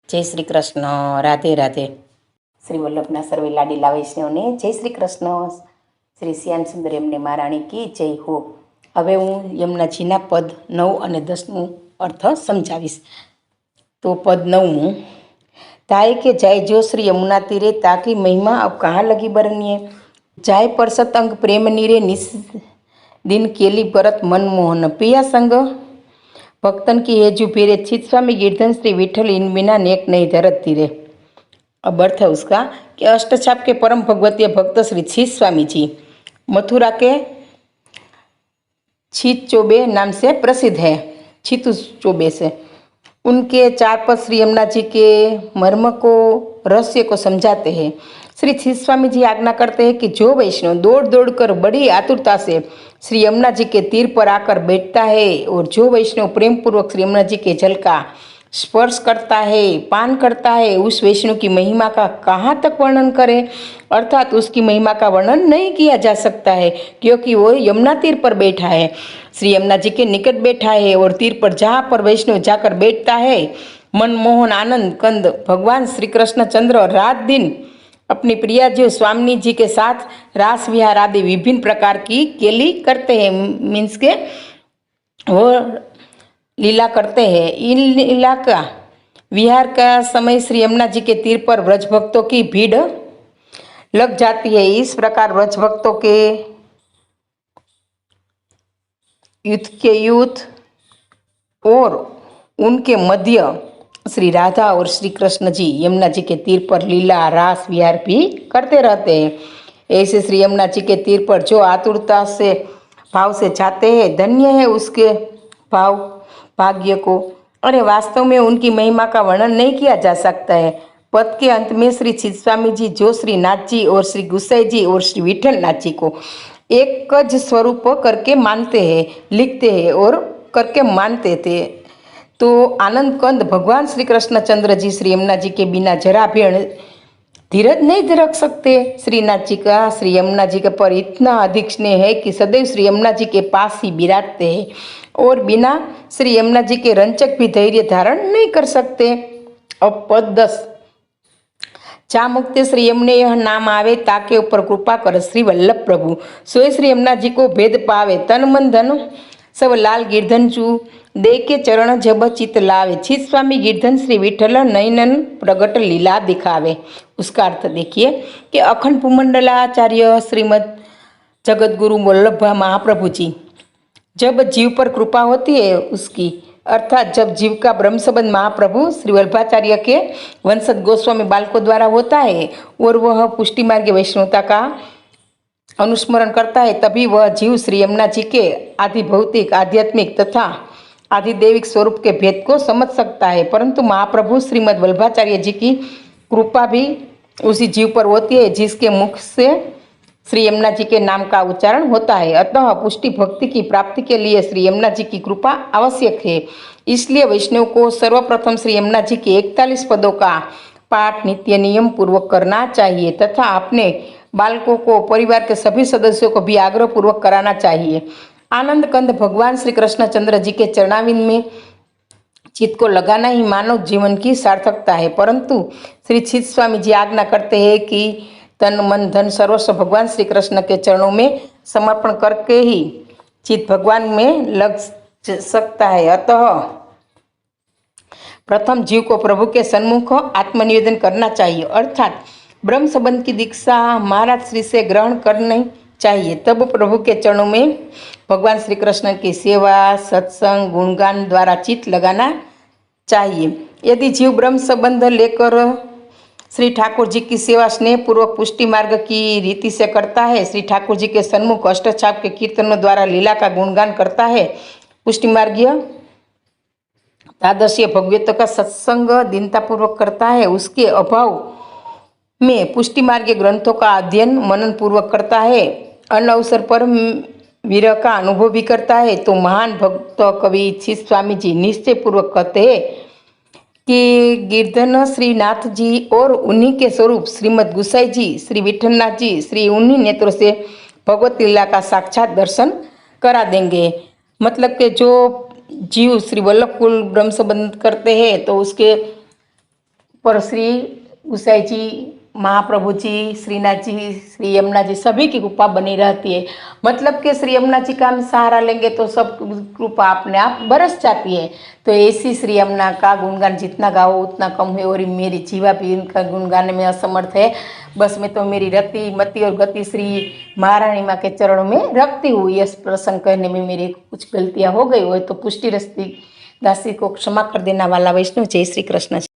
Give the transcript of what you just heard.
जय श्री कृष्ण। राधे राधे। श्री वल्लभना सर्वे लाडीला वैष्णवने जय श्री कृष्ण। श्री श्याम सुंदर यमने महाराणी की जय हो। हवे हूँ यमुनाजीना पद 9 અને 10 अर्थ समझावीश। तो पद 9 ताए के जाय जो श्री यमुना तीरे ताकी महिमा अब कहाँ लगी बरनिए। जाय पर सतंग प्रेम नीरे निस दिन केली परत मनमोहन पिया संग भक्तन की हेजू पीरे चित स्वामी गिरधन श्री विठल इन बिना नेक नहीं धरत तीरे। अब अर्थ है उसका कि अष्टछाप के परम भगवतीय भक्त श्री छित स्वामी जी मथुरा के छित चौबे नाम से प्रसिद्ध है। छितु चौबे से उनके 4 पद श्री यमुना जी के मर्म को रहस्य को समझाते हैं। श्री छित स्वामी जी आज्ञा करते हैं कि जो वैष्णव दौड़ दौड़ कर बड़ी आतुरता से श्री यमुना जी के तीर पर आकर बैठता है और जो वैष्णव प्रेम पूर्वक श्री यमुना जी के जल का स्पर्श करता है, पान करता है, उस वैष्णव की महिमा का कहाँ तक वर्णन करें, अर्थात उसकी महिमा का वर्णन नहीं किया जा सकता है, क्योंकि वो यमुना तीर पर बैठा है, श्री यमुना जी के निकट बैठा है। और तीर पर जहाँ पर वैष्णव जाकर बैठता है, मनमोहन आनंद कंद भगवान श्री कृष्ण चंद्र रात दिन अपनी प्रिया जी स्वामी जी के साथ रास विहार आदि विभिन्न प्रकार की केली करते हैं। मीन्स के वो लीला करते हैं। इन लीला का विहार का समय श्री यमुना जी के तीर पर व्रज भक्तों की भीड़ लग जाती है। इस प्रकार व्रज भक्तों के युद्ध और उनके मध्य श्री राधा और श्री कृष्ण जी यमुना जी के तीर पर लीला रास विहार भी करते रहते हैं। ऐसे श्री यमुना जी के तीर पर जो आतुरता से भाव से जाते हैं, धन्य है उसके भाव भाग्य को। अरे वास्तव में उनकी महिमा का वर्णन नहीं किया जा सकता है। पद के अंत में श्री छित स्वामी जी जो श्री नाथ जी और श्री गुसाई जी और श्री विठल नाथ जी को एक ज स्वरूप करके मानते हैं, लिखते हैं और करके मानते थे। तो आनंद कंद भगवान श्री कृष्ण चंद्र जी श्री यमुना जी के बिना जरा भी धीरज नहीं रख सकते। श्रीनाथ जी का श्री यमुना जी के पर इतना अधिक स्नेह है कि सदैव श्री यमुना जी के पास ही विराजते हैं और बिना श्री यमुना जी के रंचक भी धैर्य धारण नहीं कर सकते। अब पद 10 चा मुक्ति श्री यमुने यह नाम आवे ताके ऊपर कृपा कर श्री वल्लभ प्रभु सोए श्री यमुना जी को भेद पावे तन मन धन सब लाल गिरधन चू दे के चरण जब चित लावे छित स्वामी गिरधन श्री विठल नयनन प्रगट लीला दिखावे। उसका अर्थ देखिए कि अखंड भूमंडलाचार्य श्रीमद जगत गुरु वल्लभ महाप्रभु जी जब जीव पर कृपा होती है उसकी, अर्थात जब जीव का ब्रह्म संबंध महाप्रभु श्री वल्लभाचार्य के वंशज गोस्वामी बालकों द्वारा होता है और वह पुष्टि मार्ग वैष्णवता का अनुस्मरण करता है, तभी वह जीव श्री यमुना जी के आदि भौतिक आध्यात्मिक तथा आदि दैविक स्वरूप के भेद को समझ सकता है। परंतु महाप्रभु श्रीमद वल्लभाचार्य जी की कृपा भी उसी जीव पर होती है जिसके मुख से श्री यमुना जी के नाम का उच्चारण होता है। अतः पुष्टि भक्ति की प्राप्ति के लिए श्री यमुना जी की कृपा आवश्यक है। इसलिए वैष्णव को सर्वप्रथम श्री यमुना जी के 41 पदों का पाठ नित्य नियम पूर्वक करना चाहिए तथा अपने बालकों को परिवार के सभी सदस्यों को भी आग्रह पूर्वक कराना चाहिए। आनंद कंद भगवान श्री कृष्ण चंद्र जी के चरणाविंद में चित्त को लगाना ही मानव जीवन की सार्थकता है। परंतु श्री छित स्वामी जी आज्ञा करते हैं कि तन मन धन सर्वस्व भगवान श्री कृष्ण के चरणों में समर्पण करके ही चित्त भगवान में लग सकता है। अतः प्रथम जीव को प्रभु के सन्मुख आत्मनिवेदन करना चाहिए, अर्थात ब्रह्म संबंध की दीक्षा महाराज श्री से ग्रहण करनी चाहिए। तब प्रभु के चरणों में भगवान श्री कृष्ण की सेवा सत्संग गुणगान द्वारा चित्त लगाना चाहिए। यदि जीव ब्रह्म संबंध लेकर श्री ठाकुर जी की सेवा स्नेह पूर्वक पुष्टि मार्ग की रीति से करता है, श्री ठाकुर जी के सन्मुख अष्टछाप के कीर्तनों द्वारा लीला का गुणगान करता है, पुष्टि मार्गीय तादृश्य भगवत का सत्संग दीनता पूर्वक करता है, उसके अभाव में पुष्टि मार्ग ग्रंथों का अध्ययन मनन पूर्वक करता है, अन्य अवसर पर विरह का अनुभव भी करता है, तो महान भक्त कवि छित स्वामी जी निश्चय पूर्वक कहते हैं कि गिरधन श्रीनाथ जी और उन्हीं के स्वरूप श्रीमद गुसाई जी श्री विठलनाथ जी श्री उन्हीं नेत्रों से भगवत लीला का साक्षात दर्शन करा देंगे। मतलब कि जो जीव श्री वल्लभ कुल ब्रह्म संबंध करते हैं तो उसके पर श्री गुसाई जी, महाप्रभु जी, श्रीनाथ जी, श्री यमुना जी सभी की कृपा बनी रहती है। मतलब कि श्री यमुना जी का हम सहारा लेंगे तो सब कृपा अपने आप बरस जाती है। तो ऐसी श्री यमुना का गुणगान जितना गाओ उतना कम है, और मेरी जीवा भी इनका गुण गाने में असमर्थ है। बस मैं तो मेरी रति मति और गति श्री महारानी माँ के चरणों में रखती हूँ। यह प्रसंग कहने में मेरी कुछ गलतियाँ हो गई हो तो पुष्टि रस्ती दासी को क्षमा कर देना वाला वैष्णव। जय श्री कृष्ण।